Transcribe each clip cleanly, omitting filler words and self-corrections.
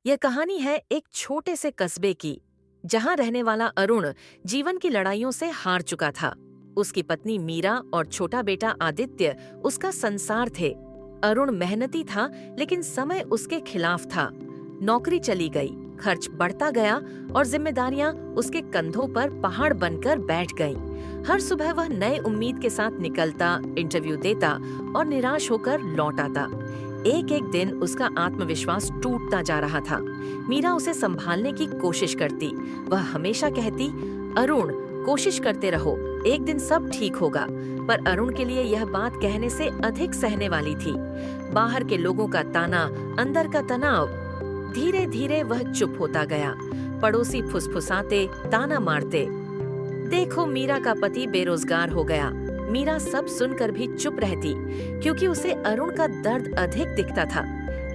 यह कहानी है एक छोटे से कस्बे की, जहां रहने वाला अरुण जीवन की लड़ाइयों से हार चुका था। उसकी पत्नी मीरा और छोटा बेटा आदित्य उसका संसार थे। अरुण मेहनती था, लेकिन समय उसके खिलाफ था। नौकरी चली गई, खर्च बढ़ता गया और जिम्मेदारियां उसके कंधों पर पहाड़ बनकर बैठ गईं। हर सुबह वह नए उम्मीद के साथ निकलता, इंटरव्यू देता और निराश होकर लौट आता। एक एक दिन उसका आत्मविश्वास टूटता जा रहा था। मीरा उसे संभालने की कोशिश करती। वह हमेशा कहती, अरुण, कोशिश करते रहो, एक दिन सब ठीक होगा। पर अरुण के लिए यह बात कहने से अधिक सहने वाली थी। बाहर के लोगों का ताना, अंदर का तनाव। धीरे धीरे वह चुप होता गया। पड़ोसी फुसफुसाते, ताना मारते, देखो मीरा का पति बेरोजगार हो गया। मीरा सब सुनकर भी चुप रहती, क्योंकि उसे अरुण का दर्द अधिक दिखता था।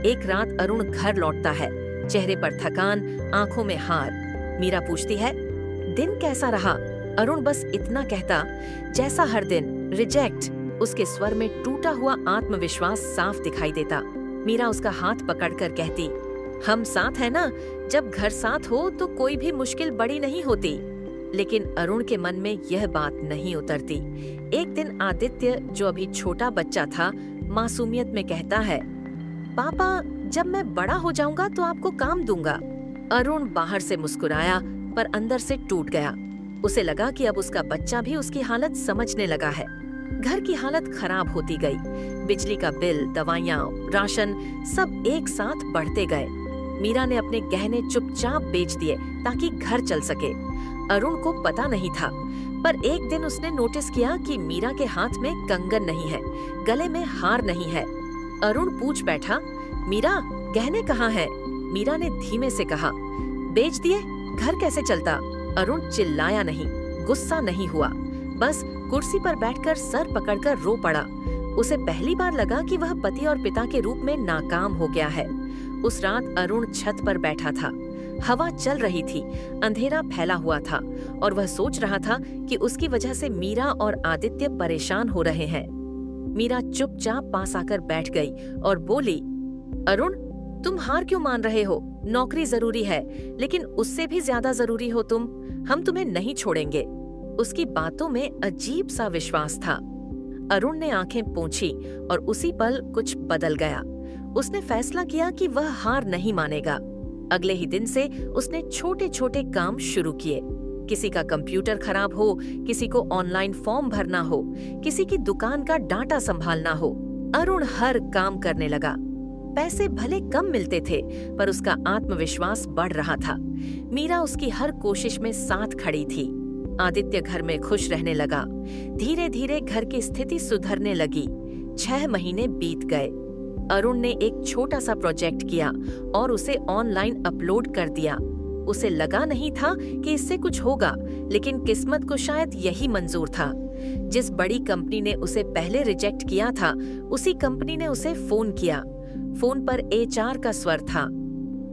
एक रात अरुण घर लौटता है, चेहरे पर थकान, आंखों में हार। मीरा पूछती है, दिन कैसा रहा? अरुण बस इतना कहता, जैसा हर दिन, रिजेक्ट। उसके स्वर में टूटा हुआ आत्मविश्वास साफ दिखाई देता। मीरा उसका हाथ पकड़कर कहती, हम साथ हैं ना? जब घर साथ हो तो कोई भी मुश्किल बड़ी नहीं होती। लेकिन अरुण के मन में यह बात नहीं उतरती। एक दिन आदित्य, जो अभी छोटा बच्चा था, मासूमियत में कहता है, पापा, जब मैं बड़ा हो जाऊंगा तो आपको काम दूंगा। अरुण बाहर से मुस्कुराया, पर अंदर से टूट गया। उसे लगा कि अब उसका बच्चा भी उसकी हालत समझने लगा है। घर की हालत खराब होती गई। बिजली का बिल, दवाइयाँ, राशन सब एक साथ बढ़ते गए। मीरा ने अपने गहने चुपचाप बेच दिए ताकि घर चल सके। अरुण को पता नहीं था, पर एक दिन उसने नोटिस किया कि मीरा के हाथ में कंगन नहीं है, गले में हार नहीं है। अरुण पूछ बैठा, मीरा, गहने कहाँ हैं? मीरा ने धीमे से कहा, बेच दिए, घर कैसे चलता? अरुण चिल्लाया नहीं, गुस्सा नहीं हुआ, बस कुर्सी पर बैठकर सर पकड़कर रो पड़ा। उसे पहली बार लगा कि वह पति और पिता के रूप में नाकाम हो गया है। उस रात अरुण छत पर बैठा था। हवा चल रही थी, अंधेरा फैला हुआ था और वह सोच रहा था कि उसकी वजह से मीरा और आदित्य परेशान हो रहे हैं। मीरा चुपचाप पास आकर बैठ गई और बोली, अरुण, तुम हार क्यों मान रहे हो? नौकरी जरूरी है, लेकिन उससे भी ज्यादा जरूरी हो तुम। हम तुम्हें नहीं छोड़ेंगे। उसकी बातों में अजीब सा विश्वास था। अरुण ने आंखें पोंछी और उसी पल कुछ बदल गया। उसने फैसला किया कि वह हार नहीं मानेगा। अगले ही दिन से उसने छोटे छोटे काम शुरू किए। किसी का कंप्यूटर खराब हो, किसी को ऑनलाइन फॉर्म भरना हो, किसी की दुकान का डाटा संभालना हो, अरुण हर काम करने लगा। पैसे भले कम मिलते थे, पर उसका आत्मविश्वास बढ़ रहा था। मीरा उसकी हर कोशिश में साथ खड़ी थी। आदित्य घर में खुश रहने लगा। धीरे धीरे घर की स्थिति सुधरने लगी। 6 महीने बीत गए। अरुण ने एक छोटा सा प्रोजेक्ट किया और उसे ऑनलाइन अपलोड कर दिया। उसे लगा नहीं था कि इससे कुछ होगा, लेकिन किस्मत को शायद यही मंजूर था। जिस बड़ी कंपनी ने उसे पहले रिजेक्ट किया था, उसी कंपनी ने उसे फोन किया। फोन पर एचआर का स्वर था,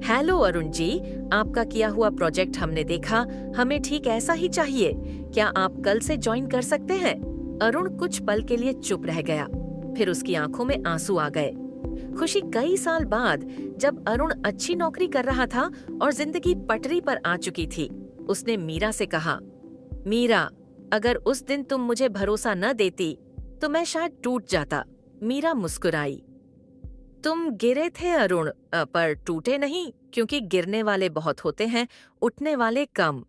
हेलो अरुण जी, आपका किया हुआ प्रोजेक्ट हमने देखा, हमें ठीक ऐसा ही चाहिए। क्या आप कल से ज्वाइन कर सकते हैं? अरुण कुछ पल के लिए चुप रह गया, फिर उसकी आंखों में आंसू आ गए। खुशी कई साल बाद, जब अरुण अच्छी नौकरी कर रहा था और जिंदगी पटरी पर आ चुकी थी, उसने मीरा से कहा, मीरा, अगर उस दिन तुम मुझे भरोसा न देती तो मैं शायद टूट जाता। मीरा मुस्कुराई, तुम गिरे थे अरुण, पर टूटे नहीं, क्योंकि गिरने वाले बहुत होते हैं, उठने वाले कम।